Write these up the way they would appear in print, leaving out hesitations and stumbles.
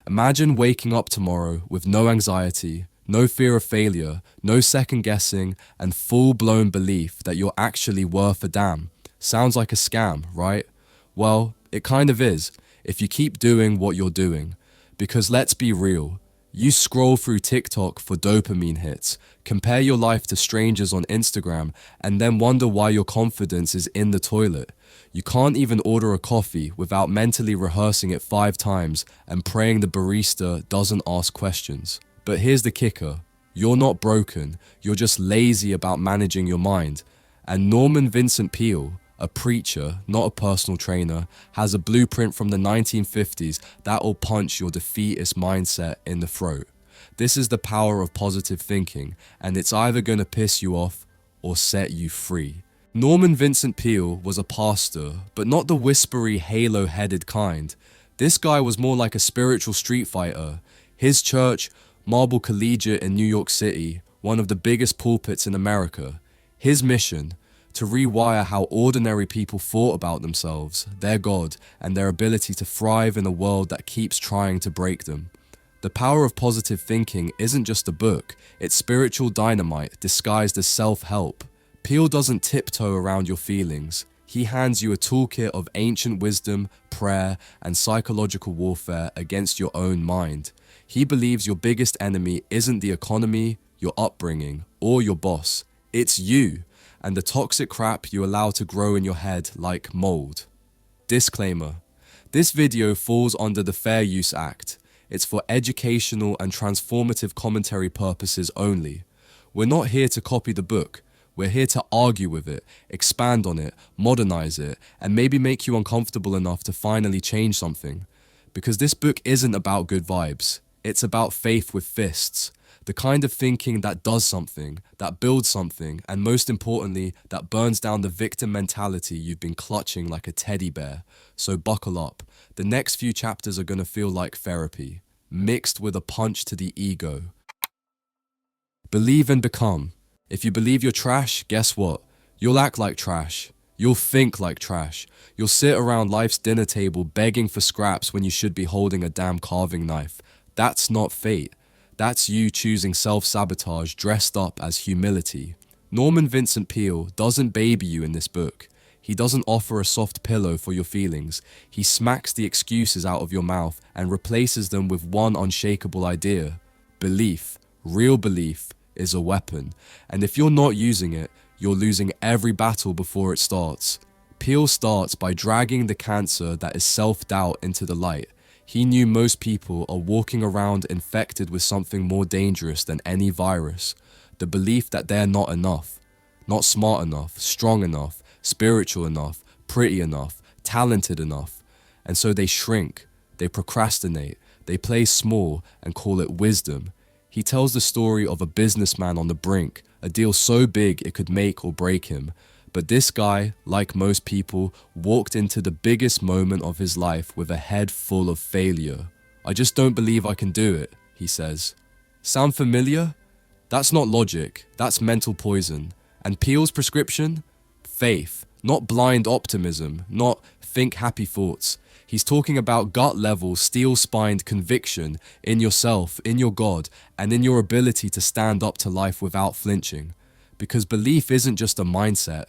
Imagine waking up tomorrow with no anxiety, no fear of failure, no second guessing, and full-blown belief that you're actually worth a damn. Sounds like a scam, right? Well, it kind of is, if you keep doing what you're doing. Because let's be real, you scroll through TikTok for dopamine hits, compare your life to strangers on Instagram, and then wonder why your confidence is in the toilet. You can't even order a coffee without mentally rehearsing it 5 times and praying the barista doesn't ask questions. But here's the kicker. You're not broken, you're just lazy about managing your mind. And Norman Vincent Peale, a preacher, not a personal trainer, has a blueprint from the 1950s that'll punch your defeatist mindset in the throat. This is the power of positive thinking, and it's either gonna piss you off or set you free. Norman Vincent Peale was a pastor, but not the whispery, halo-headed kind. This guy was more like a spiritual street fighter. His church, Marble Collegiate in New York City, one of the biggest pulpits in America. His mission, to rewire how ordinary people thought about themselves, their God, and their ability to thrive in a world that keeps trying to break them. The power of positive thinking isn't just a book, it's spiritual dynamite disguised as self-help. Peale doesn't tiptoe around your feelings. He hands you a toolkit of ancient wisdom, prayer, and psychological warfare against your own mind. He believes your biggest enemy isn't the economy, your upbringing, or your boss. It's you, and the toxic crap you allow to grow in your head like mold. Disclaimer: this video falls under the Fair Use Act. It's for educational and transformative commentary purposes only. We're not here to copy the book. We're here to argue with it, expand on it, modernize it, and maybe make you uncomfortable enough to finally change something. Because this book isn't about good vibes. It's about faith with fists. The kind of thinking that does something, that builds something, and most importantly, that burns down the victim mentality you've been clutching like a teddy bear. So buckle up. The next few chapters are gonna feel like therapy, mixed with a punch to the ego. Believe and become. If you believe you're trash, guess what? You'll act like trash. You'll think like trash. You'll sit around life's dinner table begging for scraps when you should be holding a damn carving knife. That's not fate. That's you choosing self-sabotage dressed up as humility. Norman Vincent Peale doesn't baby you in this book. He doesn't offer a soft pillow for your feelings. He smacks the excuses out of your mouth and replaces them with one unshakable idea. Belief, real belief, is a weapon. And if you're not using it, you're losing every battle before it starts. Peale starts by dragging the cancer that is self-doubt into the light. He knew most people are walking around infected with something more dangerous than any virus. The belief that they're not enough. Not smart enough, strong enough, spiritual enough, pretty enough, talented enough. And so they shrink, they procrastinate, they play small and call it wisdom. He tells the story of a businessman on the brink, a deal so big it could make or break him. But this guy, like most people, walked into the biggest moment of his life with a head full of failure. "I just don't believe I can do it," he says. Sound familiar? That's not logic, that's mental poison. And Peale's prescription? Faith, not blind optimism, not think happy thoughts. He's talking about gut-level, steel-spined conviction in yourself, in your God, and in your ability to stand up to life without flinching. Because belief isn't just a mindset,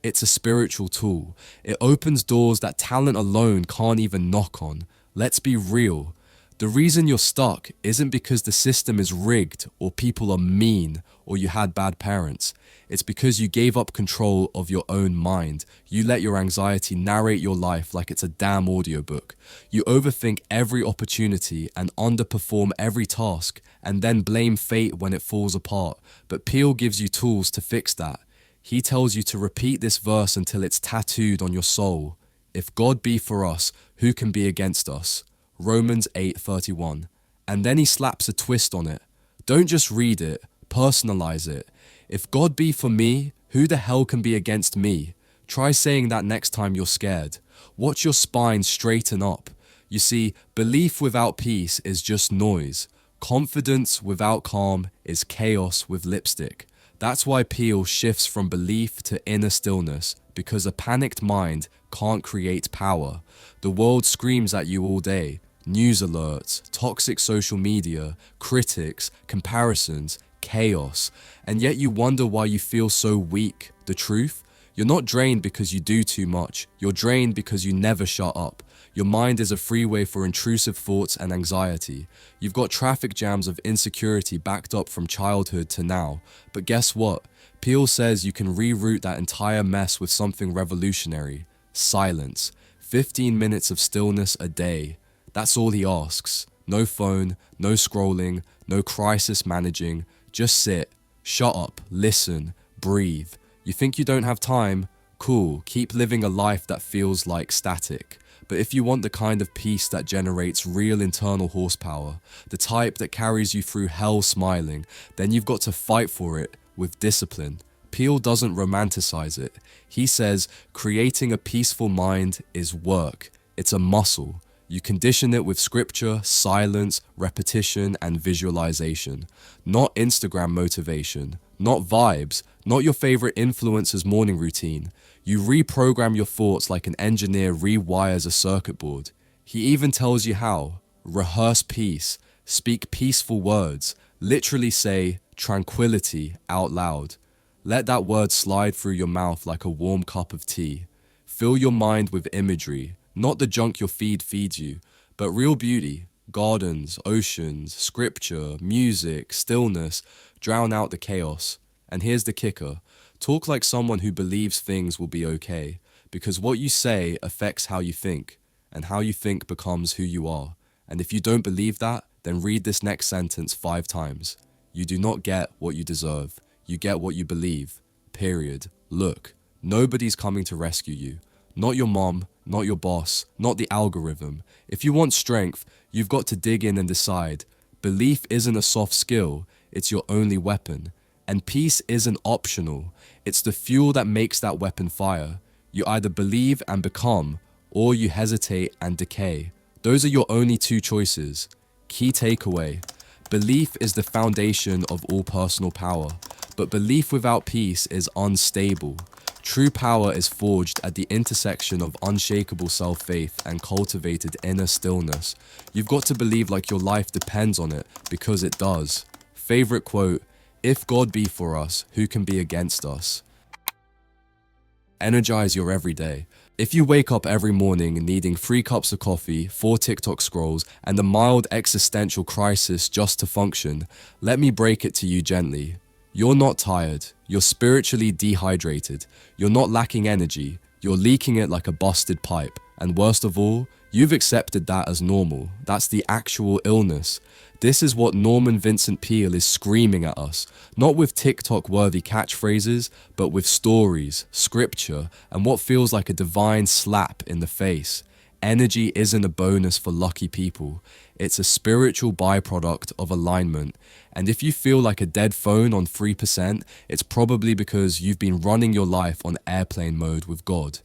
it's a spiritual tool. It opens doors that talent alone can't even knock on. Let's be real. The reason you're stuck isn't because the system is rigged or people are mean or you had bad parents. It's because you gave up control of your own mind. You let your anxiety narrate your life like it's a damn audiobook. You overthink every opportunity and underperform every task and then blame fate when it falls apart. But Peale gives you tools to fix that. He tells you to repeat this verse until it's tattooed on your soul. If God be for us, who can be against us? Romans 8:31. And then he slaps a twist on it. Don't just read it, personalize it. If God be for me, who the hell can be against me? Try saying that next time you're scared. Watch your spine straighten up. You see, belief without peace is just noise. Confidence without calm is chaos with lipstick. That's why Peale shifts from belief to inner stillness, because a panicked mind can't create power. The world screams at you all day. news alerts, toxic social media, critics, comparisons, chaos, and yet you wonder why you feel so weak. The truth? You're not drained because you do too much. You're drained because you never shut up. Your mind is a freeway for intrusive thoughts and anxiety. You've got traffic jams of insecurity backed up from childhood to now. But guess what? Peale says you can reroute that entire mess with something revolutionary. Silence. 15 minutes of stillness a day. That's all he asks. No phone, no scrolling, no crisis managing. Just sit, shut up, listen, breathe. You think you don't have time? Cool, keep living a life that feels like static. But if you want the kind of peace that generates real internal horsepower, the type that carries you through hell smiling, then you've got to fight for it with discipline. Peale doesn't romanticize it. He says creating a peaceful mind is work. It's a muscle. You condition it with scripture, silence, repetition, and visualization. Not Instagram motivation, not vibes, not your favorite influencer's morning routine. You reprogram your thoughts like an engineer rewires a circuit board. He even tells you how. Rehearse peace, speak peaceful words, literally say tranquility out loud. Let that word slide through your mouth like a warm cup of tea. Fill your mind with imagery, not the junk your feed feeds you, but real beauty, gardens, oceans, scripture, music, stillness. Drown out the chaos. And here's the kicker. Talk like someone who believes things will be okay, because what you say affects how you think, and how you think becomes who you are. And if you don't believe that, then read this next sentence 5 times. You do not get what you deserve. You get what you believe. Period. Look, nobody's coming to rescue you. Not your mom, not your boss, not the algorithm. If you want strength, you've got to dig in and decide. Belief isn't a soft skill, it's your only weapon. And peace isn't optional, it's the fuel that makes that weapon fire. You either believe and become, or you hesitate and decay. Those are your only 2 choices. Key takeaway. Belief is the foundation of all personal power, but belief without peace is unstable. True power is forged at the intersection of unshakable self-faith and cultivated inner stillness. You've got to believe like your life depends on it, because it does. Favorite quote, "If God be for us, who can be against us?" Energize your everyday. If you wake up every morning needing 3 cups of coffee, 4 TikTok scrolls, and a mild existential crisis just to function, let me break it to you gently. You're not tired. You're spiritually dehydrated. You're not lacking energy. You're leaking it like a busted pipe. And worst of all, you've accepted that as normal. That's the actual illness. This is what Norman Vincent Peale is screaming at us, not with TikTok-worthy catchphrases, but with stories, scripture, and what feels like a divine slap in the face. Energy isn't a bonus for lucky people. It's a spiritual byproduct of alignment. And if you feel like a dead phone on 3%, it's probably because you've been running your life on airplane mode with God.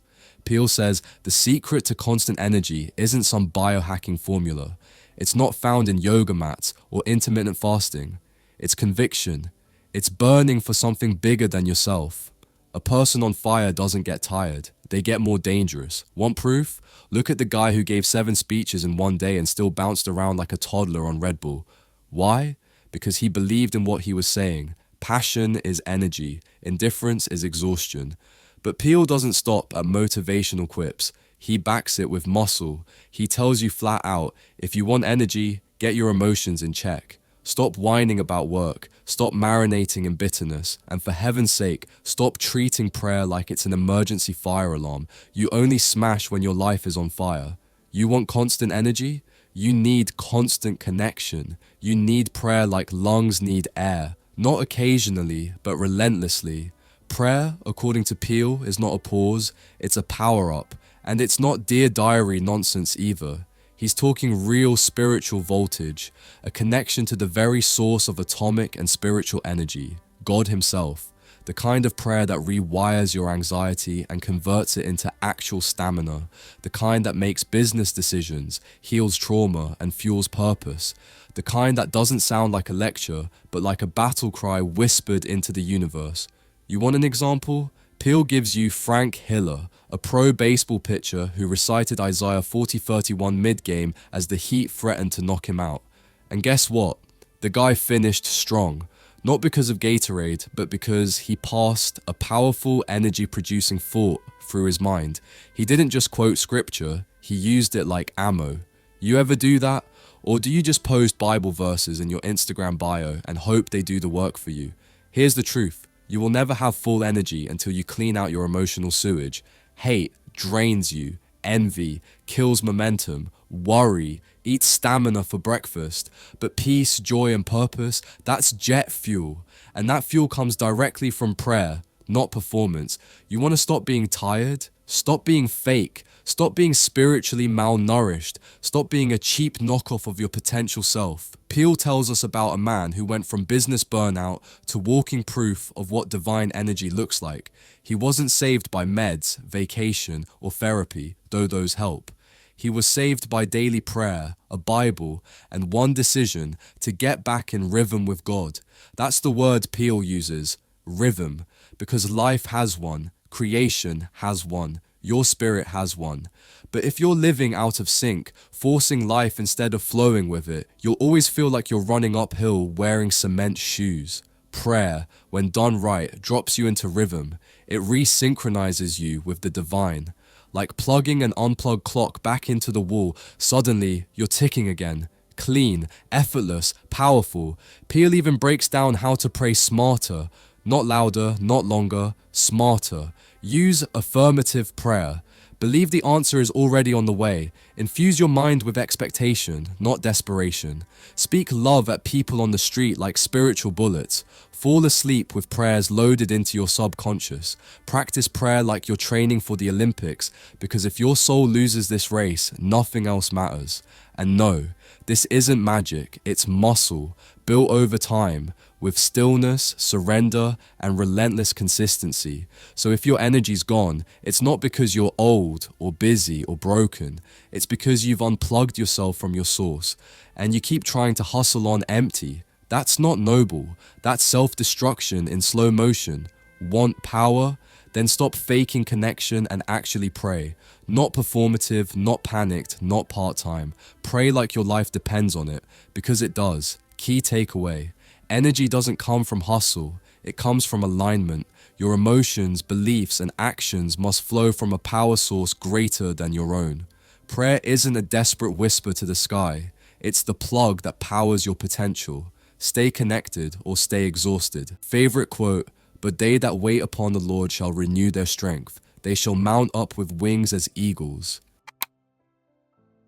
Peale says the secret to constant energy isn't some biohacking formula. It's not found in yoga mats or intermittent fasting. It's conviction. It's burning for something bigger than yourself. A person on fire doesn't get tired. They get more dangerous. Want proof? Look at the guy who gave 7 speeches in one day and still bounced around like a toddler on Red Bull. Why? Because he believed in what he was saying. Passion is energy. Indifference is exhaustion. But Peale doesn't stop at motivational quips. He backs it with muscle. He tells you flat out, if you want energy, get your emotions in check. Stop whining about work. Stop marinating in bitterness. And for heaven's sake, stop treating prayer like it's an emergency fire alarm. You only smash when your life is on fire. You want constant energy? You need constant connection. You need prayer like lungs need air. Not occasionally, but relentlessly. Prayer, according to Peale, is not a pause, it's a power-up. And it's not Dear Diary nonsense either. He's talking real spiritual voltage, a connection to the very source of atomic and spiritual energy, God himself. The kind of prayer that rewires your anxiety and converts it into actual stamina. The kind that makes business decisions, heals trauma, and fuels purpose. The kind that doesn't sound like a lecture, but like a battle cry whispered into the universe. You want an example? Peale gives you Frank Hiller, a pro baseball pitcher who recited Isaiah 40:31 mid-game as the Heat threatened to knock him out. And guess what? The guy finished strong. Not because of Gatorade, but because he passed a powerful energy-producing thought through his mind. He didn't just quote scripture, he used it like ammo. You ever do that? Or do you just post Bible verses in your Instagram bio and hope they do the work for you? Here's the truth. You will never have full energy until you clean out your emotional sewage. Hate drains you. Envy kills momentum. Worry eats stamina for breakfast. But peace, joy, and purpose, that's jet fuel. And that fuel comes directly from prayer, not performance. You want to stop being tired? Stop being fake. Stop being spiritually malnourished. Stop being a cheap knockoff of your potential self. Peale tells us about a man who went from business burnout to walking proof of what divine energy looks like. He wasn't saved by meds, vacation, or therapy, though those help. He was saved by daily prayer, a Bible, and one decision to get back in rhythm with God. That's the word Peale uses, rhythm, because life has one, creation has one. Your spirit has one. But if you're living out of sync, forcing life instead of flowing with it, you'll always feel like you're running uphill wearing cement shoes. Prayer, when done right, drops you into rhythm. It resynchronizes you with the divine. Like plugging an unplugged clock back into the wall, suddenly you're ticking again. Clean, effortless, powerful. Peale even breaks down how to pray smarter. Not louder, not longer, smarter. Use affirmative prayer. Believe the answer is already on the way. Infuse your mind with expectation, not desperation. Speak love at people on the street like spiritual bullets. Fall asleep with prayers loaded into your subconscious. Practice prayer like you're training for the Olympics, because if your soul loses this race, nothing else matters. And no, this isn't magic, it's muscle, built over time, with stillness, surrender, and relentless consistency. So if your energy's gone, it's not because you're old or busy or broken. It's because you've unplugged yourself from your source and you keep trying to hustle on empty. That's not noble. That's self-destruction in slow motion. Want power? Then stop faking connection and actually pray. Not performative, not panicked, not part-time. Pray like your life depends on it, because it does. Key takeaway. Energy doesn't come from hustle, it comes from alignment. Your emotions, beliefs, and actions must flow from a power source greater than your own. Prayer isn't a desperate whisper to the sky, it's the plug that powers your potential. Stay connected or stay exhausted. Favorite quote, "But they that wait upon the Lord shall renew their strength. They shall mount up with wings as eagles."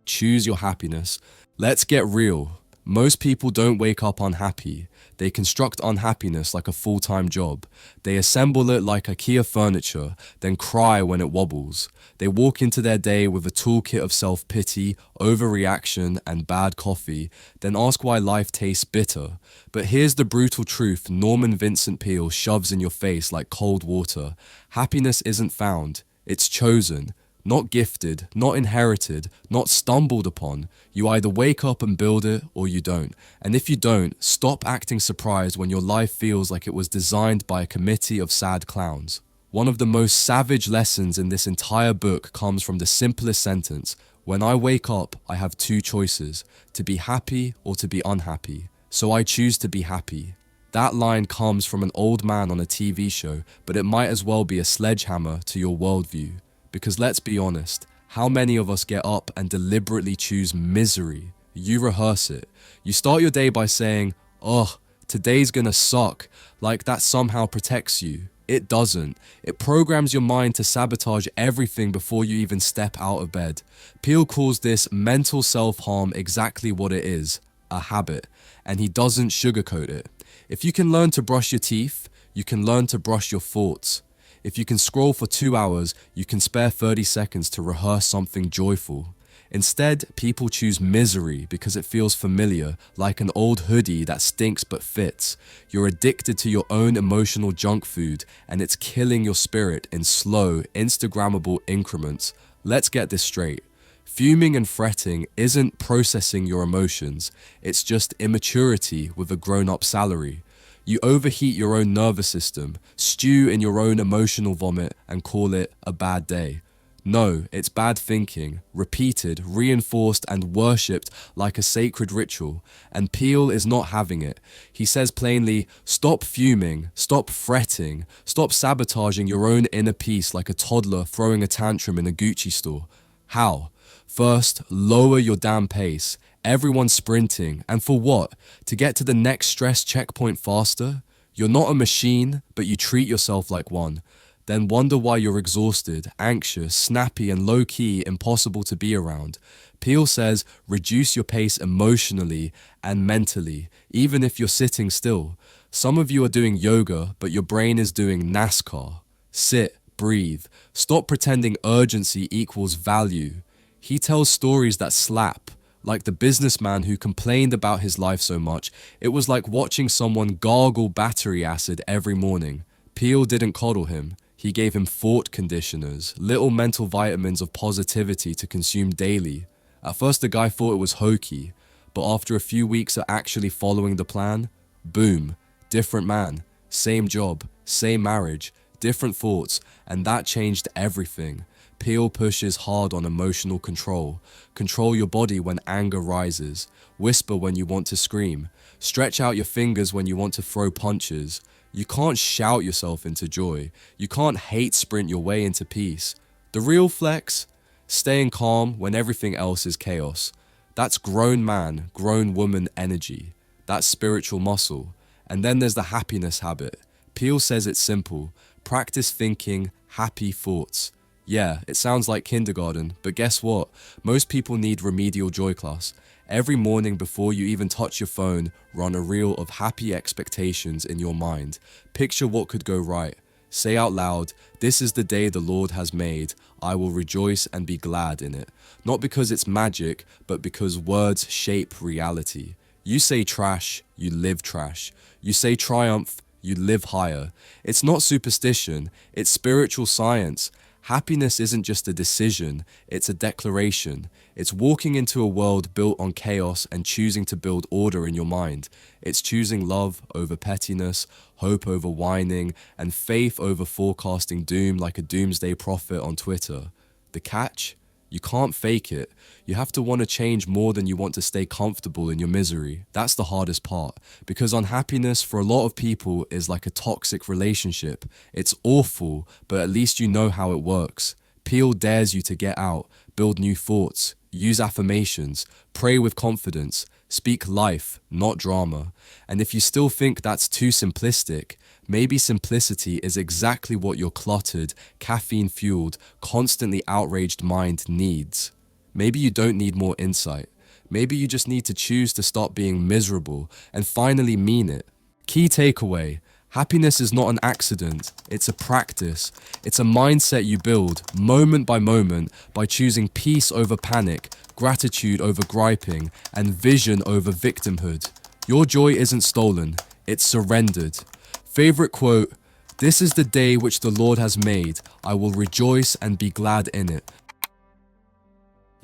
Choose your happiness. Let's get real. Most people don't wake up unhappy. They construct unhappiness like a full-time job. They assemble it like IKEA furniture, then cry when it wobbles. They walk into their day with a toolkit of self-pity, overreaction, and bad coffee, then ask why life tastes bitter. But here's the brutal truth Norman Vincent Peale shoves in your face like cold water. Happiness isn't found, it's chosen. Not gifted, not inherited, not stumbled upon. You either wake up and build it, or you don't. And if you don't, stop acting surprised when your life feels like it was designed by a committee of sad clowns. One of the most savage lessons in this entire book comes from the simplest sentence: when I wake up, I have two choices, to be happy or to be unhappy. So I choose to be happy. That line comes from an old man on a TV show, but it might as well be a sledgehammer to your worldview. Because let's be honest, how many of us get up and deliberately choose misery? You rehearse it. You start your day by saying, "Ugh, today's gonna suck," like that somehow protects you. It doesn't. It programs your mind to sabotage everything before you even step out of bed. Peale calls this mental self-harm exactly what it is, a habit, and he doesn't sugarcoat it. If you can learn to brush your teeth, you can learn to brush your thoughts. If you can scroll for 2 hours, you can spare 30 seconds to rehearse something joyful. Instead, people choose misery because it feels familiar, like an old hoodie that stinks but fits. You're addicted to your own emotional junk food, and it's killing your spirit in slow, Instagrammable increments. Let's get this straight. Fuming and fretting isn't processing your emotions, it's just immaturity with a grown-up salary. You overheat your own nervous system, stew in your own emotional vomit, and call it a bad day. No, it's bad thinking, repeated, reinforced, and worshipped like a sacred ritual, and Peale is not having it. He says plainly, stop fuming, stop fretting, stop sabotaging your own inner peace like a toddler throwing a tantrum in a Gucci store. How? First, lower your damn pace. Everyone's sprinting, and for what? To get to the next stress checkpoint faster? You're not a machine, but you treat yourself like one. Then wonder why you're exhausted, anxious, snappy, and low-key impossible to be around. Peale says, reduce your pace emotionally and mentally, even if you're sitting still. Some of you are doing yoga, but your brain is doing NASCAR. Sit, breathe. Stop pretending urgency equals value. He tells stories that slap. Like the businessman who complained about his life so much, it was like watching someone gargle battery acid every morning. Peale didn't coddle him. He gave him thought conditioners, little mental vitamins of positivity to consume daily. At first the guy thought it was hokey, but after a few weeks of actually following the plan, boom, different man, same job, same marriage, different thoughts, and that changed everything. Peale pushes hard on emotional control. Control your body when anger rises. Whisper when you want to scream. Stretch out your fingers when you want to throw punches. You can't shout yourself into joy. You can't hate sprint your way into peace. The real flex? Staying calm when everything else is chaos. That's grown man, grown woman energy. That's spiritual muscle. And then there's the happiness habit. Peale says it's simple. Practice thinking happy thoughts. Yeah, it sounds like kindergarten, but guess what? Most people need remedial joy class. Every morning before you even touch your phone, run a reel of happy expectations in your mind. Picture what could go right. Say out loud, this is the day the Lord has made. I will rejoice and be glad in it. Not because it's magic, but because words shape reality. You say trash, you live trash. You say triumph, you live higher. It's not superstition, it's spiritual science. Happiness isn't just a decision, it's a declaration. It's walking into a world built on chaos and choosing to build order in your mind. It's choosing love over pettiness, hope over whining, and faith over forecasting doom like a doomsday prophet on Twitter. The catch? You can't fake it. You have to want to change more than you want to stay comfortable in your misery. That's the hardest part, because unhappiness for a lot of people is like a toxic relationship. It's awful, but at least you know how it works. Peale dares you to get out, build new thoughts, use affirmations, pray with confidence, speak life, not drama. And if you still think that's too simplistic, maybe simplicity is exactly what your cluttered, caffeine-fueled, constantly outraged mind needs. Maybe you don't need more insight. Maybe you just need to choose to stop being miserable and finally mean it. Key takeaway: happiness is not an accident, it's a practice. It's a mindset you build, moment by moment, by choosing peace over panic, gratitude over griping, and vision over victimhood. Your joy isn't stolen, it's surrendered. Favorite quote: this is the day which the Lord has made. I will rejoice and be glad in it.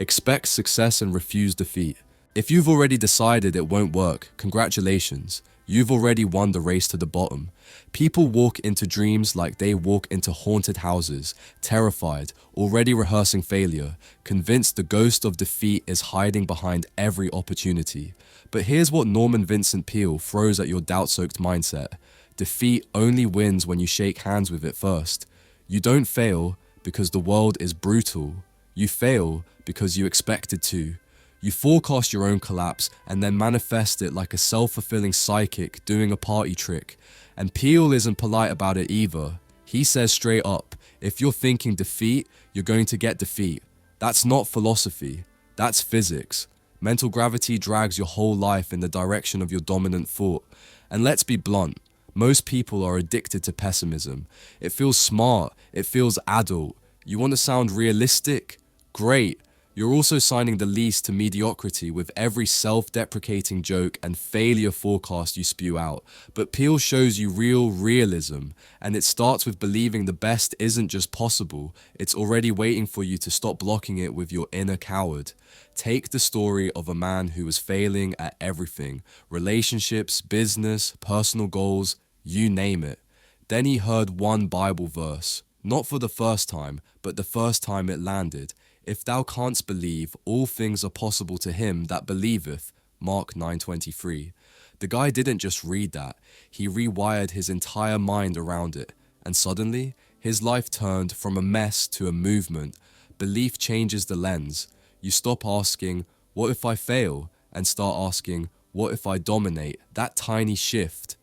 Expect success and refuse defeat. If you've already decided it won't work, congratulations. You've already won the race to the bottom. People walk into dreams like they walk into haunted houses, terrified, already rehearsing failure, convinced the ghost of defeat is hiding behind every opportunity. But here's what Norman Vincent Peale throws at your doubt-soaked mindset. Defeat only wins when you shake hands with it first. You don't fail because the world is brutal. You fail because you expected to. You forecast your own collapse and then manifest it like a self-fulfilling psychic doing a party trick. And Peale isn't polite about it either. He says straight up, if you're thinking defeat, you're going to get defeat. That's not philosophy. That's physics. Mental gravity drags your whole life in the direction of your dominant thought. And let's be blunt. Most people are addicted to pessimism. It feels smart. It feels adult. You want to sound realistic? Great. You're also signing the lease to mediocrity with every self-deprecating joke and failure forecast you spew out. But Peale shows you real realism, and it starts with believing the best isn't just possible, it's already waiting for you to stop blocking it with your inner coward. Take the story of a man who was failing at everything: relationships, business, personal goals, you name it. Then he heard one Bible verse, not for the first time, but the first time it landed. If thou canst believe, all things are possible to him that believeth. Mark 9:23. The guy didn't just read that, he rewired his entire mind around it. And suddenly, his life turned from a mess to a movement. Belief changes the lens. You stop asking, what if I fail? And start asking, what if I dominate? That tiny shift.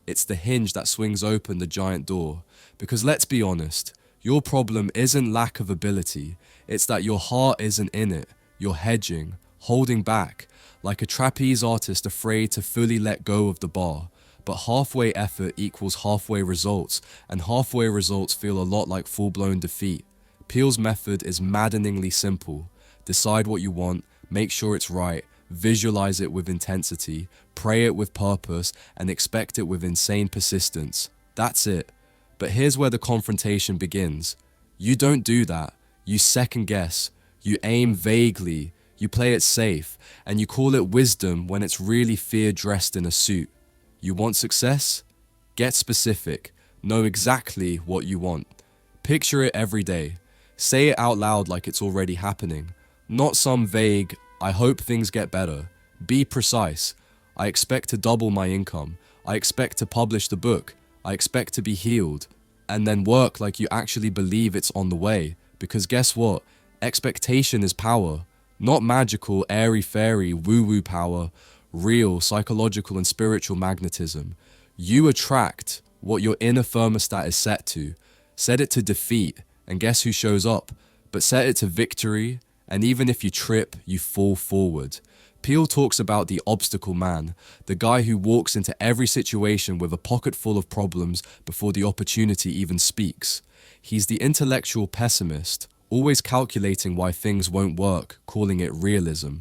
It's the hinge that swings open the giant door. Because let's be honest, your problem isn't lack of ability, it's that your heart isn't in it. You're hedging, holding back, like a trapeze artist afraid to fully let go of the bar. But halfway effort equals halfway results, and halfway results feel a lot like full-blown defeat. Peale's method is maddeningly simple. Decide what you want, make sure it's right, visualize it with intensity, pray it with purpose, and expect it with insane persistence. That's it. But here's where the confrontation begins. You don't do that. You second guess. You aim vaguely. You play it safe. And you call it wisdom when it's really fear dressed in a suit. You want success? Get specific. Know exactly what you want. Picture it every day. Say it out loud like it's already happening. Not some vague, I hope things get better. Be precise. I expect to double my income. I expect to publish the book. I expect to be healed. And then work like you actually believe it's on the way. Because guess what? Expectation is power. Not magical, airy-fairy, woo-woo power. Real, psychological and spiritual magnetism. You attract what your inner thermostat is set to. Set it to defeat, and guess who shows up? But set it to victory, and even if you trip, you fall forward. Peale talks about the obstacle man, the guy who walks into every situation with a pocket full of problems before the opportunity even speaks. He's the intellectual pessimist, always calculating why things won't work, calling it realism.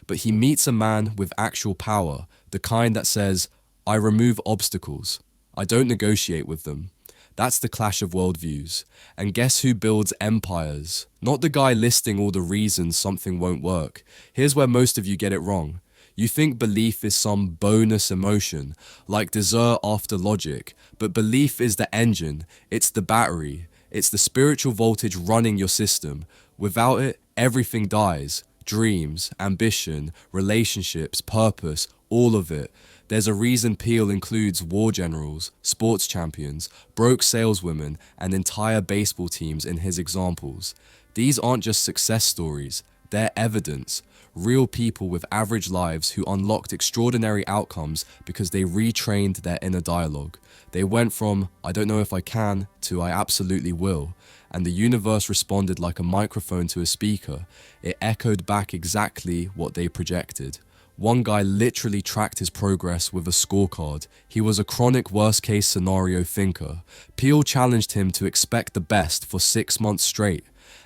But he meets a man with actual power, the kind that says, I remove obstacles. I don't negotiate with them. That's the clash of worldviews. And guess who builds empires? Not the guy listing all the reasons something won't work. Here's where most of you get it wrong. You think belief is some bonus emotion, like dessert after logic, but belief is the engine, it's the battery, it's the spiritual voltage running your system. Without it, everything dies. Dreams, ambition, relationships, purpose, all of it. There's a reason Peale includes war generals, sports champions, broke saleswomen, and entire baseball teams in his examples. These aren't just success stories, they're evidence. Real people with average lives who unlocked extraordinary outcomes because they retrained their inner dialogue. They went from, I don't know if I can, to I absolutely will. And the universe responded like a microphone to a speaker. It echoed back exactly what they projected. One guy literally tracked his progress with a scorecard. He was a chronic worst-case scenario thinker. Peale challenged him to expect the best for 6 months straight.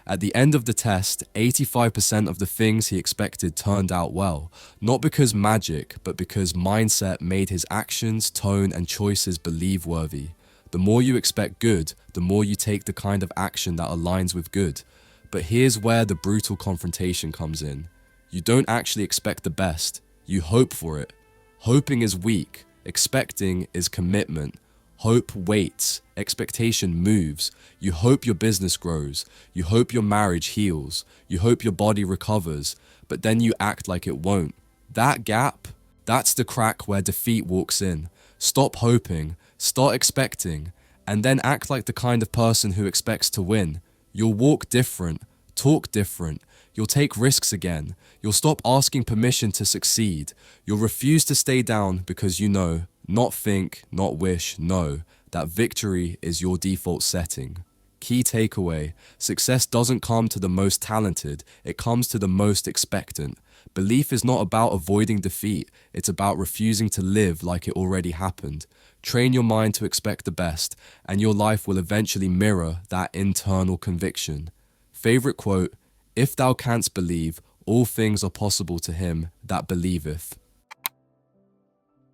At the end of the test, 85% of the things he expected turned out well. Not because magic, but because mindset made his actions, tone, and choices believe-worthy. The more you expect good, the more you take the kind of action that aligns with good. But here's where the brutal confrontation comes in. You don't actually expect the best, you hope for it. Hoping is weak, expecting is commitment. Hope waits, expectation moves. You hope your business grows, you hope your marriage heals, you hope your body recovers, but then you act like it won't. That gap, that's the crack where defeat walks in. Stop hoping, start expecting, and then act like the kind of person who expects to win. You'll walk different, talk different. You'll take risks again. You'll stop asking permission to succeed. You'll refuse to stay down because you know, not think, not wish, know, that victory is your default setting. Key takeaway, success doesn't come to the most talented, it comes to the most expectant. Belief is not about avoiding defeat, it's about refusing to live like it already happened. Train your mind to expect the best, and your life will eventually mirror that internal conviction. Favorite quote, If thou canst believe, all things are possible to him that believeth.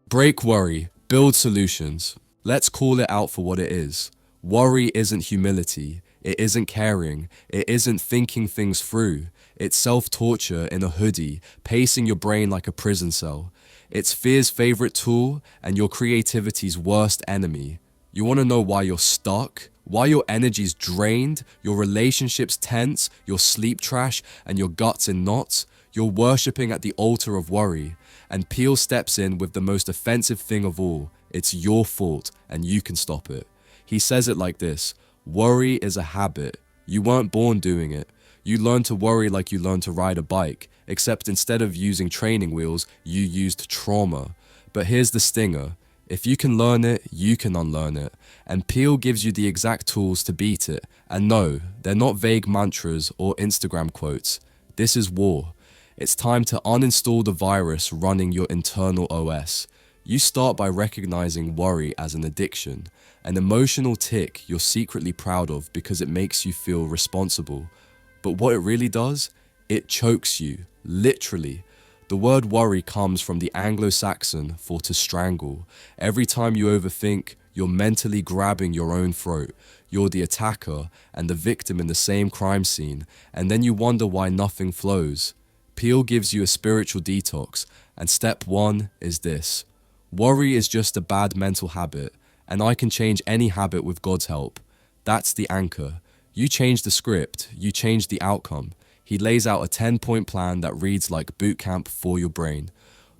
Break worry, build solutions. Let's call it out for what it is. Worry isn't humility, it isn't caring, it isn't thinking things through. It's self-torture in a hoodie, pacing your brain like a prison cell. It's fear's favorite tool and your creativity's worst enemy. You want to know why you're stuck? Why your energy's drained, your relationships tense, your sleep trash, and your guts in knots? You're worshipping at the altar of worry. And Peale steps in with the most offensive thing of all. It's your fault, and you can stop it. He says it like this: worry is a habit. You weren't born doing it. You learned to worry like you learned to ride a bike, except instead of using training wheels, you used trauma. But here's the stinger. If you can learn it, you can unlearn it. And Peale gives you the exact tools to beat it. And no, they're not vague mantras or Instagram quotes. This is war. It's time to uninstall the virus running your internal OS. You start by recognizing worry as an addiction, an emotional tick you're secretly proud of because it makes you feel responsible. But what it really does? It chokes you, literally. The word worry comes from the Anglo-Saxon for to strangle. Every time you overthink, you're mentally grabbing your own throat. You're the attacker and the victim in the same crime scene, and then you wonder why nothing flows. Peale gives you a spiritual detox, and step one is this. Worry is just a bad mental habit, and I can change any habit with God's help. That's the anchor. You change the script, you change the outcome. He lays out a 10-point plan that reads like boot camp for your brain.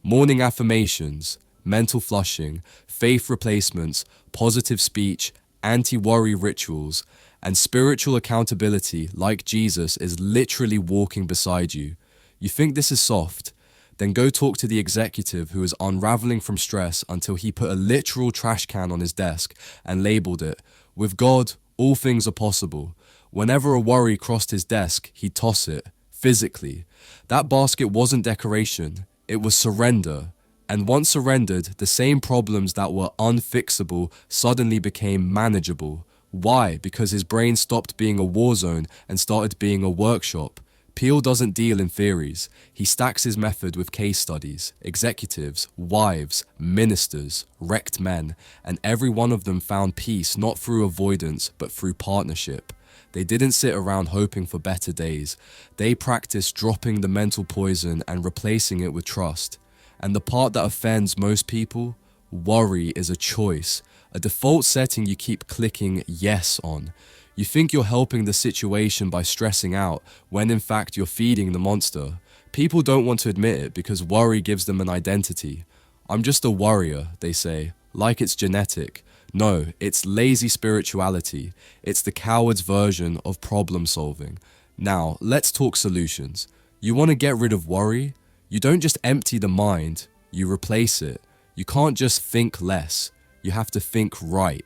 Morning affirmations, mental flushing, faith replacements, positive speech, anti-worry rituals, and spiritual accountability like Jesus is literally walking beside you. You think this is soft? Then go talk to the executive who is unraveling from stress until he put a literal trash can on his desk and labeled it, "With God, all things are possible." Whenever a worry crossed his desk, he'd toss it, physically. That basket wasn't decoration, it was surrender. And once surrendered, the same problems that were unfixable suddenly became manageable. Why? Because his brain stopped being a war zone and started being a workshop. Peale doesn't deal in theories. He stacks his method with case studies, executives, wives, ministers, wrecked men, and every one of them found peace not through avoidance but through partnership. They didn't sit around hoping for better days. They practiced dropping the mental poison and replacing it with trust. And the part that offends most people? Worry is a choice, a default setting you keep clicking yes on. You think you're helping the situation by stressing out, when in fact you're feeding the monster. People don't want to admit it because worry gives them an identity. I'm just a worrier, they say, like it's genetic. No, it's lazy spirituality. It's the coward's version of problem solving. Now, let's talk solutions. You want to get rid of worry? You don't just empty the mind, you replace it. You can't just think less, you have to think right.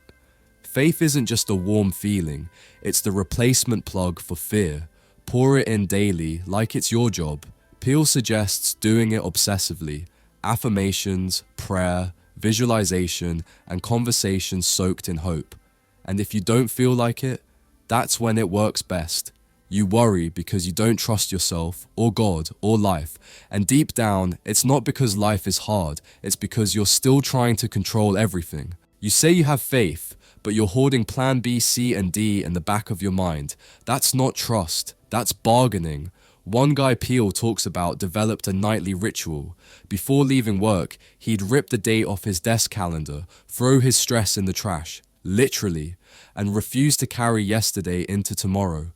Faith isn't just a warm feeling, it's the replacement plug for fear. Pour it in daily like it's your job. Peale suggests doing it obsessively. Affirmations, prayer, visualization, and conversations soaked in hope. And if you don't feel like it, that's when it works best. You worry because you don't trust yourself, or God, or life. And deep down, it's not because life is hard, it's because you're still trying to control everything. You say you have faith, but you're hoarding plan B, C, and D in the back of your mind. That's not trust, that's bargaining. One guy Peale talks about developed a nightly ritual. Before leaving work, he'd rip the date off his desk calendar, throw his stress in the trash, literally, and refuse to carry yesterday into tomorrow.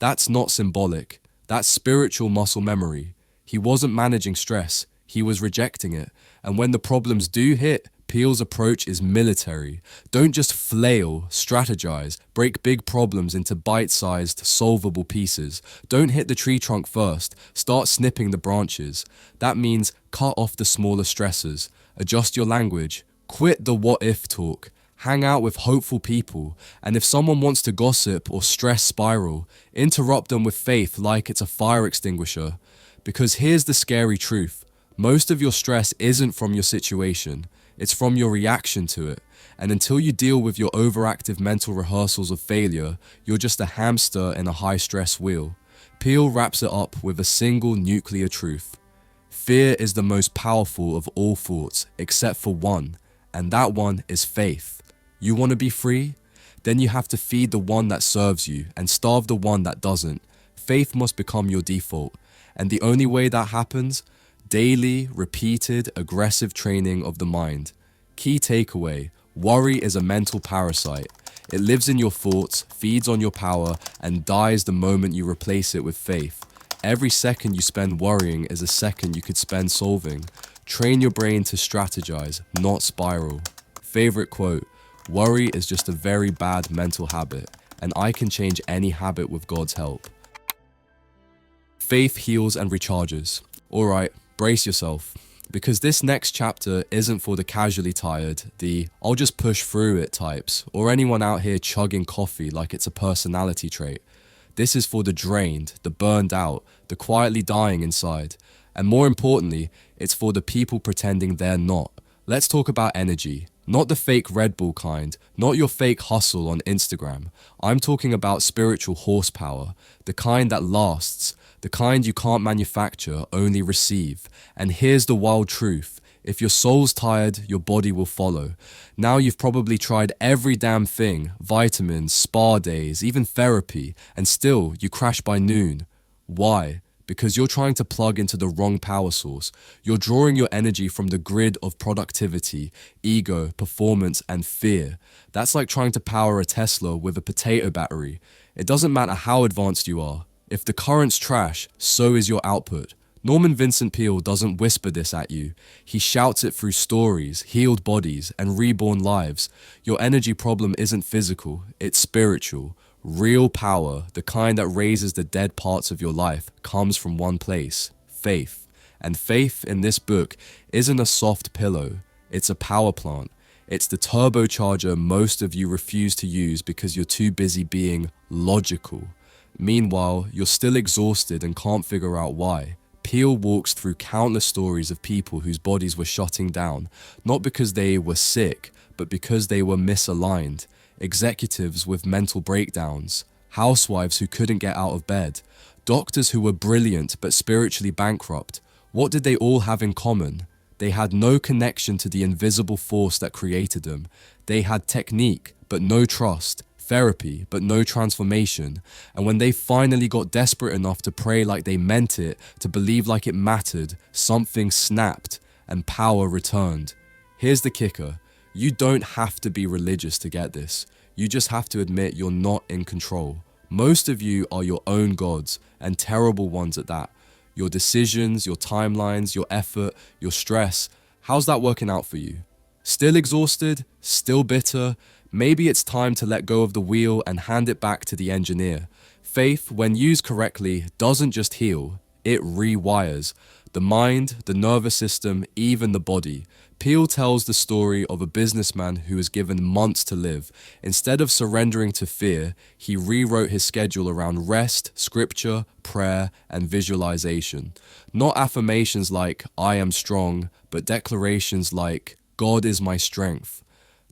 That's not symbolic, that's spiritual muscle memory. He wasn't managing stress, he was rejecting it. And when the problems do hit, Peale's approach is military. Don't just flail, strategize, break big problems into bite-sized, solvable pieces. Don't hit the tree trunk first, start snipping the branches. That means cut off the smaller stressors, adjust your language, quit the what-if talk, hang out with hopeful people, and if someone wants to gossip or stress spiral, interrupt them with faith like it's a fire extinguisher. Because here's the scary truth. Most of your stress isn't from your situation. It's from your reaction to it. And until you deal with your overactive mental rehearsals of failure, you're just a hamster in a high-stress wheel. Peale wraps it up with a single nuclear truth. Fear is the most powerful of all thoughts, except for one, and that one is faith. You want to be free? Then you have to feed the one that serves you and starve the one that doesn't. Faith must become your default. And the only way that happens? Daily, repeated, aggressive training of the mind. Key takeaway: worry is a mental parasite. It lives in your thoughts, feeds on your power, and dies the moment you replace it with faith. Every second you spend worrying is a second you could spend solving. Train your brain to strategize, not spiral. Favorite quote: worry is just a very bad mental habit, and I can change any habit with God's help. Faith heals and recharges. Alright, brace yourself. Because this next chapter isn't for the casually tired, the I'll just push through it types, or anyone out here chugging coffee like it's a personality trait. This is for the drained, the burned out, the quietly dying inside. And more importantly, it's for the people pretending they're not. Let's talk about energy. Not the fake Red Bull kind, not your fake hustle on Instagram. I'm talking about spiritual horsepower, the kind that lasts, the kind you can't manufacture, only receive. And here's the wild truth: if your soul's tired, your body will follow. Now you've probably tried every damn thing, vitamins, spa days, even therapy, and still you crash by noon. Why? Because you're trying to plug into the wrong power source. You're drawing your energy from the grid of productivity, ego, performance, and fear. That's like trying to power a Tesla with a potato battery. It doesn't matter how advanced you are. If the current's trash, so is your output. Norman Vincent Peale doesn't whisper this at you. He shouts it through stories, healed bodies, and reborn lives. Your energy problem isn't physical, it's spiritual. Real power, the kind that raises the dead parts of your life, comes from one place: faith. And faith in this book isn't a soft pillow, it's a power plant. It's the turbocharger most of you refuse to use because you're too busy being logical. Meanwhile, you're still exhausted and can't figure out why. Peale walks through countless stories of people whose bodies were shutting down, not because they were sick, but because they were misaligned. Executives with mental breakdowns, housewives who couldn't get out of bed, doctors who were brilliant but spiritually bankrupt. What did they all have in common? They had no connection to the invisible force that created them. They had technique, but no trust. Therapy, but no transformation. And when they finally got desperate enough to pray like they meant it, to believe like it mattered, something snapped and power returned. Here's the kicker: you don't have to be religious to get this. You just have to admit you're not in control. Most of you are your own gods, and terrible ones at that. Your decisions, your timelines, your effort, your stress. How's that working out for you? Still exhausted? Still bitter? Maybe it's time to let go of the wheel and hand it back to the engineer. Faith, when used correctly, doesn't just heal, it rewires. The mind, the nervous system, even the body. Peale tells the story of a businessman who was given months to live. Instead of surrendering to fear, he rewrote his schedule around rest, scripture, prayer, and visualization. Not affirmations like, "I am strong," but declarations like, "God is my strength."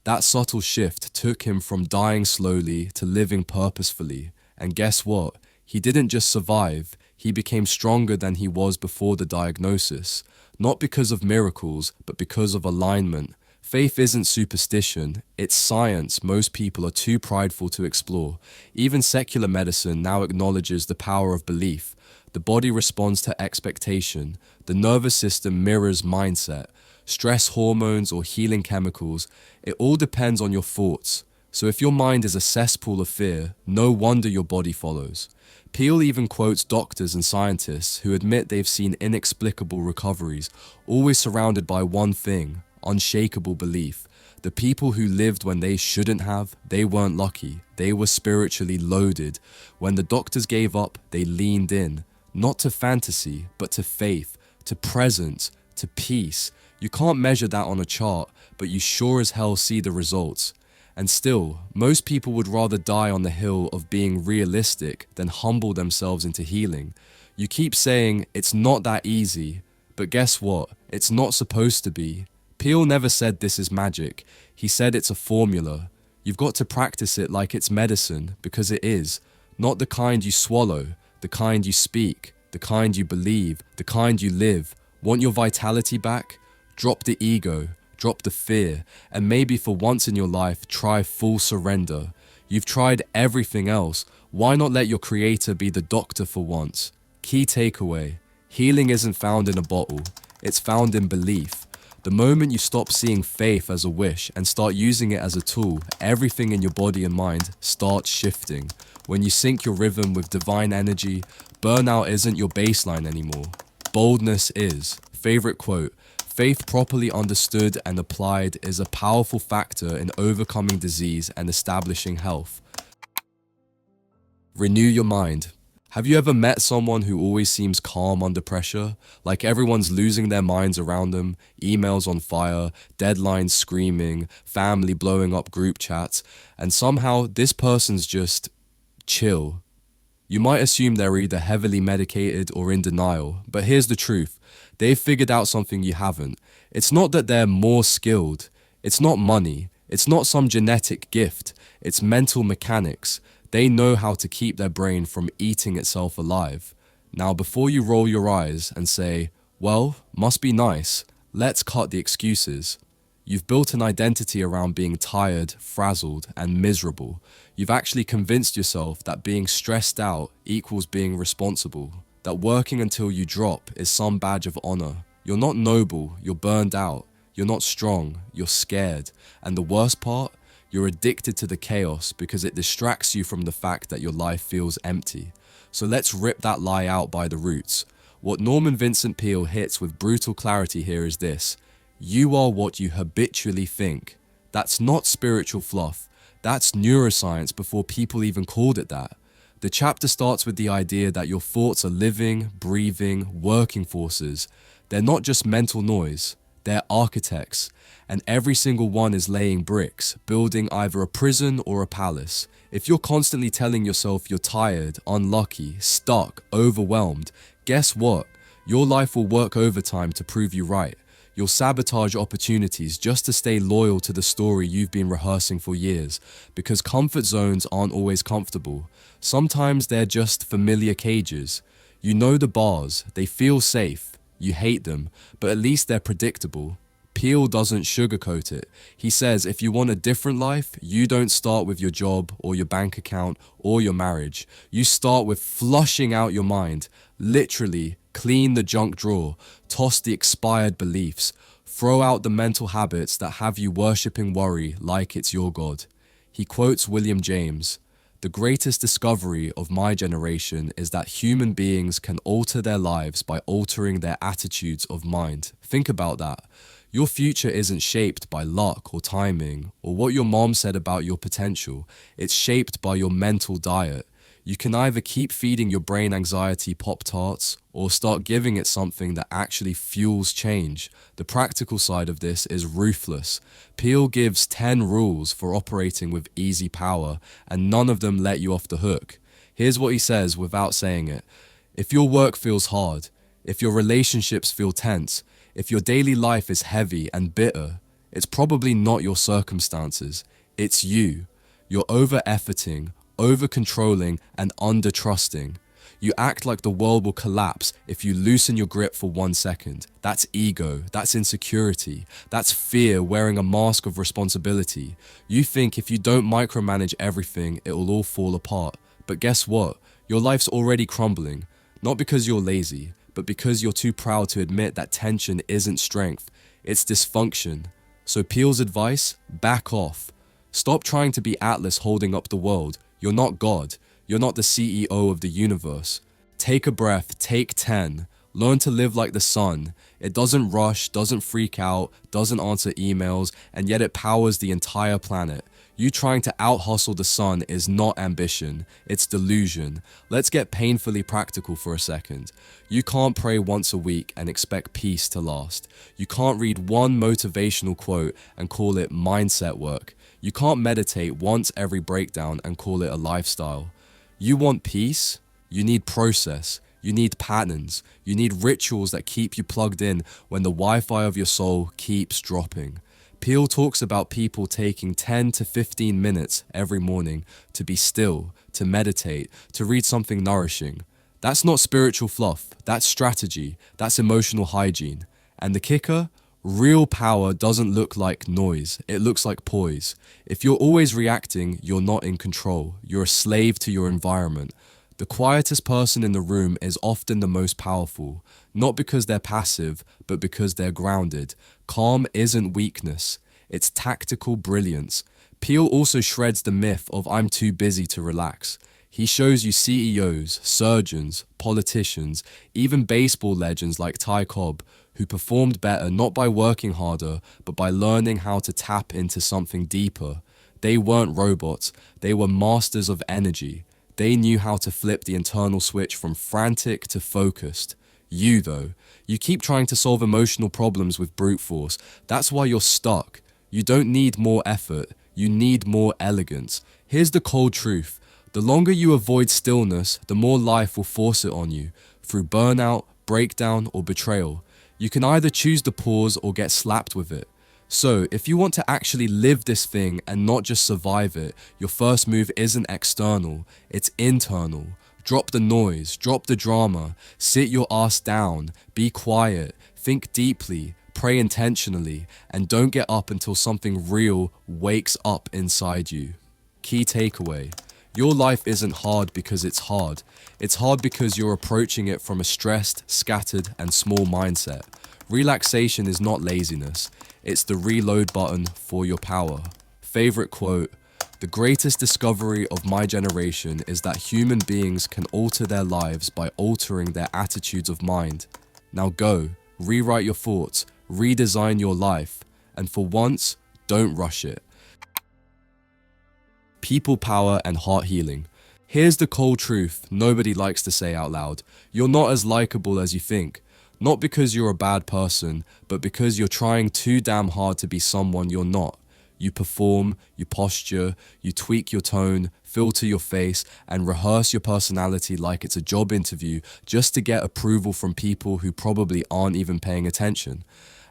That subtle shift took him from dying slowly to living purposefully. And guess what? He didn't just survive, he became stronger than he was before the diagnosis. Not because of miracles, but because of alignment. Faith isn't superstition, it's science most people are too prideful to explore. Even secular medicine now acknowledges the power of belief. The body responds to expectation. The nervous system mirrors mindset. Stress hormones or healing chemicals, it all depends on your thoughts. So if your mind is a cesspool of fear, no wonder your body follows. Peale even quotes doctors and scientists who admit they've seen inexplicable recoveries, always surrounded by one thing: unshakable belief. The people who lived when they shouldn't have, they weren't lucky. They were spiritually loaded. When the doctors gave up, they leaned in. Not to fantasy, but to faith, to presence, to peace. You can't measure that on a chart, but you sure as hell see the results. And still, most people would rather die on the hill of being realistic than humble themselves into healing. You keep saying, it's not that easy, but guess what? It's not supposed to be. Peale never said this is magic. He said it's a formula. You've got to practice it like it's medicine, because it is. Not the kind you swallow, the kind you speak, the kind you believe, the kind you live. Want your vitality back? Drop the ego, drop the fear, and maybe for once in your life, try full surrender. You've tried everything else. Why not let your creator be the doctor for once? Key takeaway: healing isn't found in a bottle, it's found in belief. The moment you stop seeing faith as a wish and start using it as a tool, everything in your body and mind starts shifting. When you sync your rhythm with divine energy, burnout isn't your baseline anymore. Boldness is. Favorite quote: faith properly understood and applied is a powerful factor in overcoming disease and establishing health. Renew your mind. Have you ever met someone who always seems calm under pressure? Like everyone's losing their minds around them, emails on fire, deadlines screaming, family blowing up group chats, and somehow this person's just chill. You might assume they're either heavily medicated or in denial, but here's the truth. They've figured out something you haven't. It's not that they're more skilled. It's not money. It's not some genetic gift. It's mental mechanics. They know how to keep their brain from eating itself alive. Now, before you roll your eyes and say, well, must be nice, let's cut the excuses. You've built an identity around being tired, frazzled, and miserable. You've actually convinced yourself that being stressed out equals being responsible, that working until you drop is some badge of honor. You're not noble, you're burned out. You're not strong, you're scared. And the worst part? You're addicted to the chaos because it distracts you from the fact that your life feels empty. So let's rip that lie out by the roots. What Norman Vincent Peale hits with brutal clarity here is this: you are what you habitually think. That's not spiritual fluff. That's neuroscience before people even called it that. The chapter starts with the idea that your thoughts are living, breathing, working forces. They're not just mental noise, they're architects. And every single one is laying bricks, building either a prison or a palace. If you're constantly telling yourself you're tired, unlucky, stuck, overwhelmed, guess what? Your life will work overtime to prove you right. You'll sabotage opportunities just to stay loyal to the story you've been rehearsing for years, because comfort zones aren't always comfortable. Sometimes they're just familiar cages. You know the bars, they feel safe, you hate them, but at least they're predictable. Peale doesn't sugarcoat it. He says if you want a different life, you don't start with your job or your bank account or your marriage. You start with flushing out your mind. Literally, clean the junk drawer, toss the expired beliefs, throw out the mental habits that have you worshipping worry like it's your god. He quotes William James: "The greatest discovery of my generation is that human beings can alter their lives by altering their attitudes of mind." Think about that. Your future isn't shaped by luck or timing or what your mom said about your potential. It's shaped by your mental diet. You can either keep feeding your brain anxiety Pop-Tarts or start giving it something that actually fuels change. The practical side of this is ruthless. Peale gives 10 rules for operating with easy power, and none of them let you off the hook. Here's what he says without saying it. If your work feels hard, if your relationships feel tense, if your daily life is heavy and bitter, it's probably not your circumstances. It's you. You're over-efforting, over-controlling, and under-trusting. You act like the world will collapse if you loosen your grip for 1 second. That's ego, that's insecurity, that's fear wearing a mask of responsibility. You think if you don't micromanage everything, it will all fall apart. But guess what? Your life's already crumbling. Not because you're lazy, but because you're too proud to admit that tension isn't strength, it's dysfunction. So Peale's advice: back off. Stop trying to be Atlas holding up the world. You're not God. You're not the CEO of the universe. Take a breath, take 10. Learn to live like the sun. It doesn't rush, doesn't freak out, doesn't answer emails, and yet it powers the entire planet. You trying to out-hustle the sun is not ambition, it's delusion. Let's get painfully practical for a second. You can't pray once a week and expect peace to last. You can't read one motivational quote and call it mindset work. You can't meditate once every breakdown and call it a lifestyle. You want peace? You need process. You need patterns. You need rituals that keep you plugged in when the Wi-Fi of your soul keeps dropping. Peale talks about people taking 10 to 15 minutes every morning to be still, to meditate, to read something nourishing. That's not spiritual fluff, that's strategy, that's emotional hygiene. And the kicker? Real power doesn't look like noise, it looks like poise. If you're always reacting, you're not in control. You're a slave to your environment. The quietest person in the room is often the most powerful, not because they're passive, but because they're grounded. Calm isn't weakness, it's tactical brilliance. Peale also shreds the myth of I'm too busy to relax. He shows you CEOs, surgeons, politicians, even baseball legends like Ty Cobb, who performed better not by working harder, but by learning how to tap into something deeper. They weren't robots, they were masters of energy. They knew how to flip the internal switch from frantic to focused. You, though, you keep trying to solve emotional problems with brute force. That's why you're stuck. You don't need more effort, you need more elegance. Here's the cold truth. The longer you avoid stillness, the more life will force it on you, through burnout, breakdown, or betrayal. You can either choose the pause or get slapped with it. So, if you want to actually live this thing and not just survive it, your first move isn't external, it's internal. Drop the noise, drop the drama, sit your ass down, be quiet, think deeply, pray intentionally, and don't get up until something real wakes up inside you. Key takeaway. Your life isn't hard because it's hard. It's hard because you're approaching it from a stressed, scattered, and small mindset. Relaxation is not laziness. It's the reload button for your power. Favorite quote: "The greatest discovery of my generation is that human beings can alter their lives by altering their attitudes of mind. Now go, rewrite your thoughts, redesign your life, and for once, don't rush it." People power and heart healing. Here's the cold truth nobody likes to say out loud. You're not as likable as you think. Not because you're a bad person, but because you're trying too damn hard to be someone you're not. You perform, you posture, you tweak your tone, filter your face, and rehearse your personality like it's a job interview just to get approval from people who probably aren't even paying attention.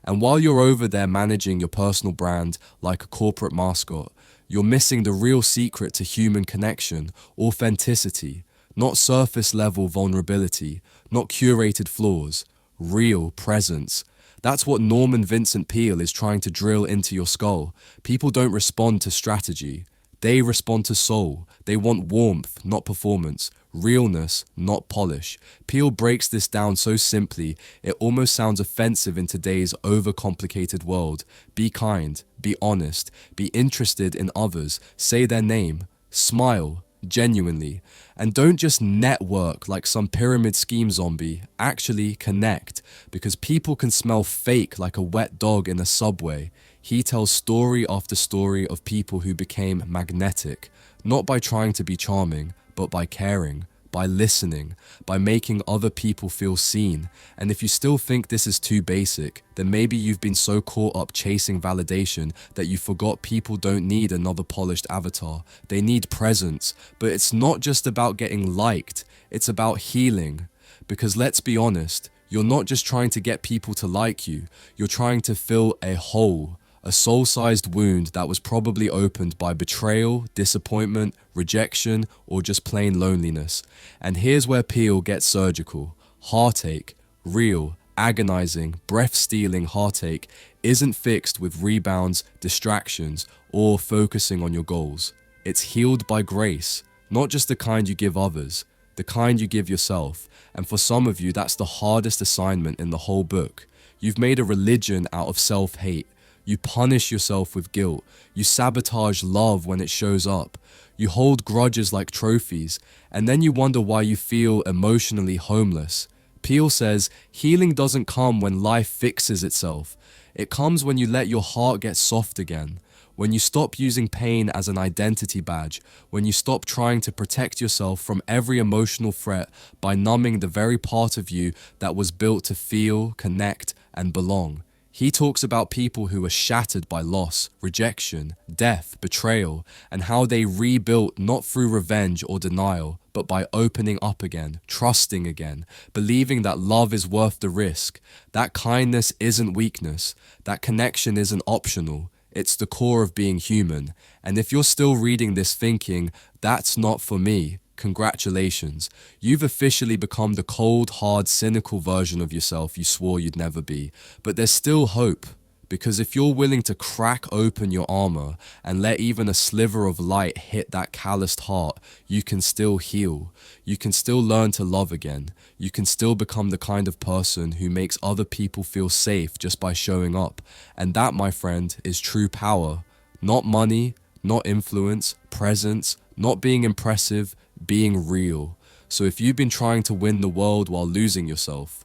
And while you're over there managing your personal brand like a corporate mascot, you're missing the real secret to human connection, authenticity, not surface level vulnerability, not curated flaws, real presence. That's what Norman Vincent Peale is trying to drill into your skull. People don't respond to strategy. They respond to soul. They want warmth, not performance. Realness, not polish. Peale breaks this down so simply, it almost sounds offensive in today's overcomplicated world. Be kind, be honest, be interested in others, say their name, smile, genuinely. And don't just network like some pyramid scheme zombie, actually connect, because people can smell fake like a wet dog in a subway. He tells story after story of people who became magnetic, not by trying to be charming, but by caring, by listening, by making other people feel seen. And if you still think this is too basic, then maybe you've been so caught up chasing validation that you forgot people don't need another polished avatar. They need presence. But it's not just about getting liked, it's about healing. Because let's be honest, you're not just trying to get people to like you, you're trying to fill a hole. A soul-sized wound that was probably opened by betrayal, disappointment, rejection, or just plain loneliness. And here's where Peale gets surgical. Heartache, real, agonizing, breath-stealing heartache isn't fixed with rebounds, distractions, or focusing on your goals. It's healed by grace, not just the kind you give others, the kind you give yourself. And for some of you, that's the hardest assignment in the whole book. You've made a religion out of self-hate. You punish yourself with guilt. You sabotage love when it shows up. You hold grudges like trophies, and then you wonder why you feel emotionally homeless. Peale says, healing doesn't come when life fixes itself. It comes when you let your heart get soft again. When you stop using pain as an identity badge. When you stop trying to protect yourself from every emotional threat by numbing the very part of you that was built to feel, connect, and belong. He talks about people who were shattered by loss, rejection, death, betrayal, and how they rebuilt not through revenge or denial, but by opening up again, trusting again, believing that love is worth the risk, that kindness isn't weakness, that connection isn't optional. It's the core of being human. And if you're still reading this thinking, that's not for me, Congratulations. You've officially become the cold, hard, cynical version of yourself you swore you'd never be. But there's still hope. Because if you're willing to crack open your armor and let even a sliver of light hit that calloused heart, you can still heal. You can still learn to love again. You can still become the kind of person who makes other people feel safe just by showing up. And that, my friend, is true power. Not money, not influence, presence, not being impressive, being real. So if you've been trying to win the world while losing yourself,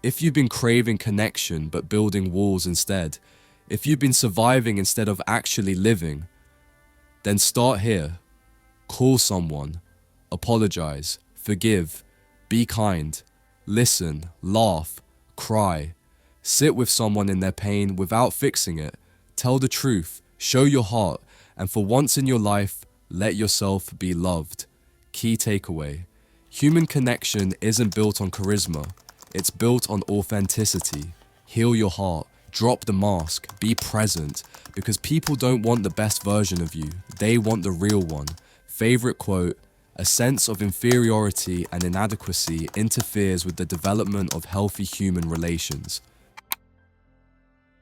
if you've been craving connection but building walls instead, if you've been surviving instead of actually living, then start here. Call someone, apologize, forgive, be kind, listen, laugh, cry, sit with someone in their pain without fixing it, tell the truth, show your heart, and for once in your life, let yourself be loved. Key takeaway: human connection isn't built on charisma. It's built on authenticity. Heal your heart, drop the mask, be present, because people don't want the best version of you, they want the real one. Favorite quote: a sense of inferiority and inadequacy interferes with the development of healthy human relations.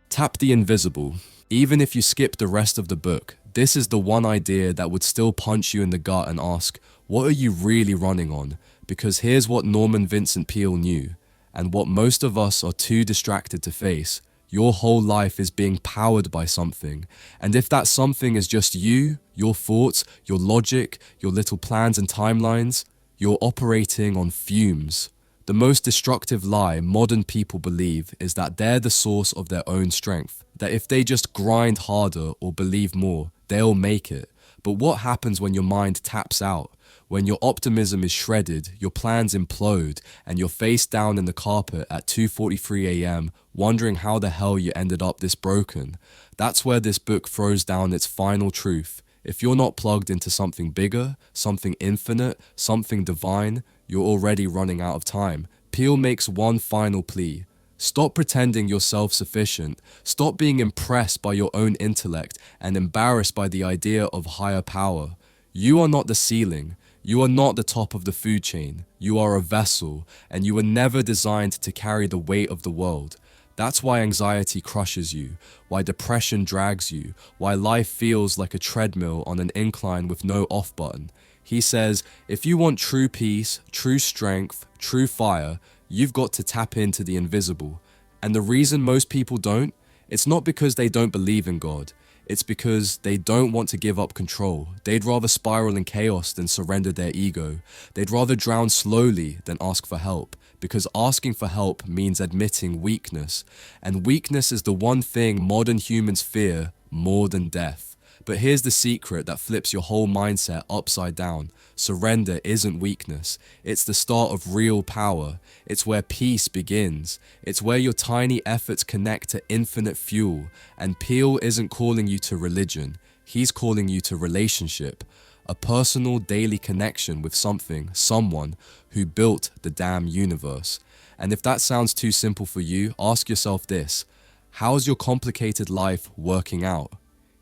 Tap the invisible. Even if you skip the rest of the book, this is the one idea that would still punch you in the gut and ask, what are you really running on? Because here's what Norman Vincent Peale knew, and what most of us are too distracted to face. Your whole life is being powered by something. And if that something is just you, your thoughts, your logic, your little plans and timelines, you're operating on fumes. The most destructive lie modern people believe is that they're the source of their own strength. That if they just grind harder or believe more, they'll make it. But what happens when your mind taps out? When your optimism is shredded, your plans implode, and you're face down in the carpet at 2:43 a.m. wondering how the hell you ended up this broken? That's where this book throws down its final truth. If you're not plugged into something bigger, something infinite, something divine, you're already running out of time. Peale makes one final plea. Stop pretending you're self-sufficient. Stop being impressed by your own intellect and embarrassed by the idea of higher power. You are not the ceiling. You are not the top of the food chain. You are a vessel, and you were never designed to carry the weight of the world. That's why anxiety crushes you, why depression drags you, why life feels like a treadmill on an incline with no off button. He says, if you want true peace, true strength, true fire, you've got to tap into the invisible. And the reason most people don't, it's not because they don't believe in God. It's because they don't want to give up control. They'd rather spiral in chaos than surrender their ego. They'd rather drown slowly than ask for help, because asking for help means admitting weakness. And weakness is the one thing modern humans fear more than death. But here's the secret that flips your whole mindset upside down. Surrender isn't weakness. It's the start of real power. It's where peace begins. It's where your tiny efforts connect to infinite fuel. And Peale isn't calling you to religion. He's calling you to relationship. A personal daily connection with something, someone who built the damn universe. And if that sounds too simple for you, ask yourself this: how's your complicated life working out?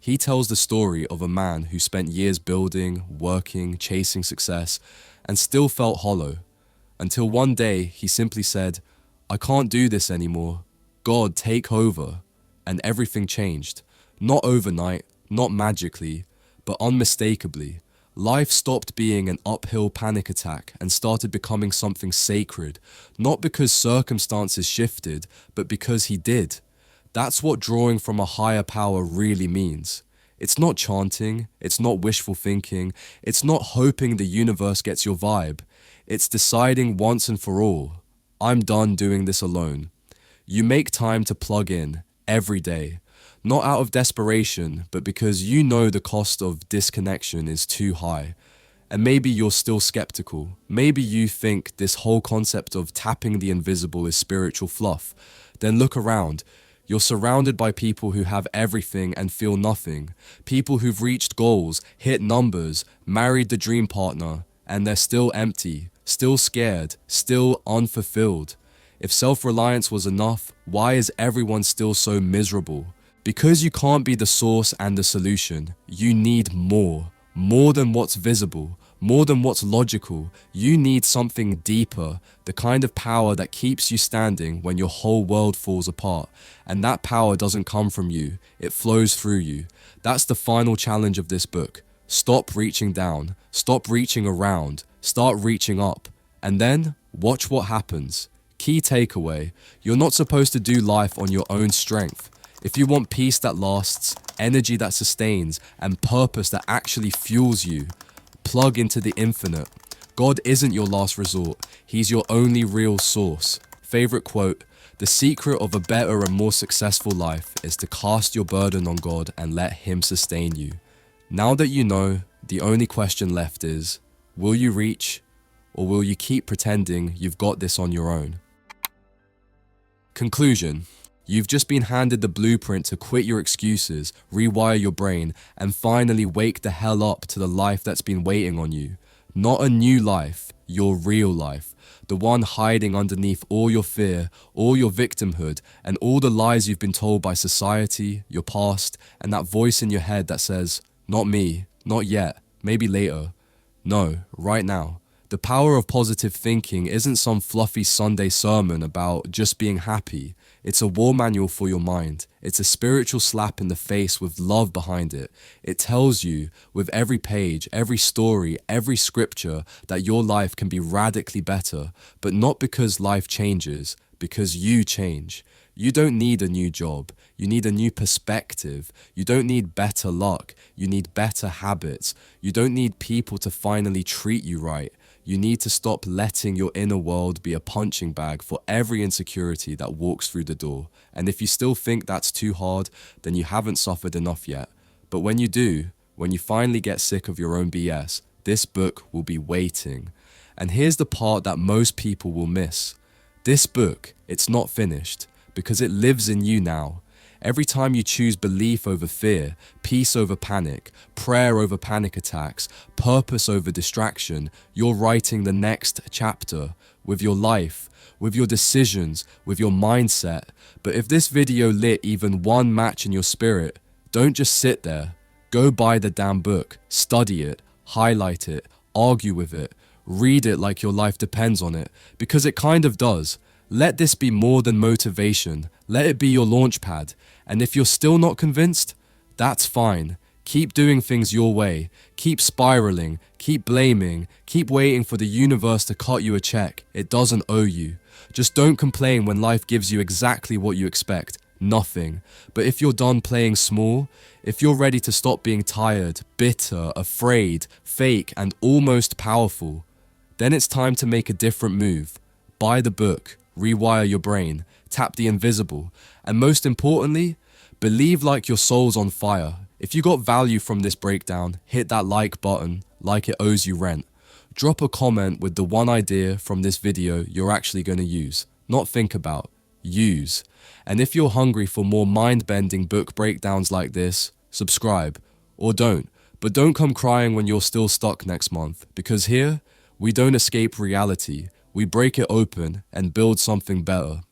He tells the story of a man who spent years building, working, chasing success, and still felt hollow. Until one day, he simply said, I can't do this anymore. God, take over. And everything changed. Not overnight, not magically, but unmistakably. Life stopped being an uphill panic attack and started becoming something sacred, not because circumstances shifted, but because he did. That's what drawing from a higher power really means. It's not chanting, it's not wishful thinking, it's not hoping the universe gets your vibe. It's deciding once and for all, I'm done doing this alone. You make time to plug in every day, not out of desperation, but because you know the cost of disconnection is too high. And maybe you're still skeptical. Maybe you think this whole concept of tapping the invisible is spiritual fluff. Then look around. You're surrounded by people who have everything and feel nothing. People who've reached goals, hit numbers, married the dream partner, and they're still empty, still scared, still unfulfilled. If self-reliance was enough, why is everyone still so miserable? Because you can't be the source and the solution. You need more than what's visible, More than what's logical, you need something deeper, the kind of power that keeps you standing when your whole world falls apart. And that power doesn't come from you, it flows through you. That's the final challenge of this book. Stop reaching down, stop reaching around, start reaching up. And then, watch what happens. Key takeaway, you're not supposed to do life on your own strength. If you want peace that lasts, energy that sustains, and purpose that actually fuels you, plug into the infinite. God isn't your last resort, He's your only real source. Favorite quote, the secret of a better and more successful life is to cast your burden on God and let Him sustain you. Now that you know, the only question left is, will you reach, or will you keep pretending you've got this on your own? Conclusion. You've just been handed the blueprint to quit your excuses, rewire your brain, and finally wake the hell up to the life that's been waiting on you. Not a new life, your real life. The one hiding underneath all your fear, all your victimhood, and all the lies you've been told by society, your past, and that voice in your head that says, not me, not yet, maybe later. No, right now. The power of positive thinking isn't some fluffy Sunday sermon about just being happy. It's a war manual for your mind. It's a spiritual slap in the face with love behind it. It tells you, with every page, every story, every scripture, that your life can be radically better, but not because life changes, because you change. You don't need a new job. You need a new perspective. You don't need better luck. You need better habits. You don't need people to finally treat you right. You need to stop letting your inner world be a punching bag for every insecurity that walks through the door. And if you still think that's too hard, then you haven't suffered enough yet. But when you do, when you finally get sick of your own BS, this book will be waiting. And here's the part that most people will miss. This book, it's not finished, because it lives in you now. Every time you choose belief over fear, peace over panic, prayer over panic attacks, purpose over distraction, you're writing the next chapter with your life, with your decisions, with your mindset. But if this video lit even one match in your spirit, don't just sit there. Go buy the damn book, study it, highlight it, argue with it, read it like your life depends on it, because it kind of does. Let this be more than motivation. Let it be your launch pad. And if you're still not convinced, that's fine. Keep doing things your way. Keep spiraling. Keep blaming. Keep waiting for the universe to cut you a check. It doesn't owe you. Just don't complain when life gives you exactly what you expect. Nothing. But if you're done playing small, if you're ready to stop being tired, bitter, afraid, fake, and almost powerful, then it's time to make a different move. Buy the book. Rewire your brain, tap the invisible, and most importantly, believe like your soul's on fire. If you got value from this breakdown, hit that like button like it owes you rent. Drop a comment with the one idea from this video you're actually going to use, not think about, use. And if you're hungry for more mind-bending book breakdowns like this, subscribe, or don't. But don't come crying when you're still stuck next month, because here, we don't escape reality. We break it open and build something better.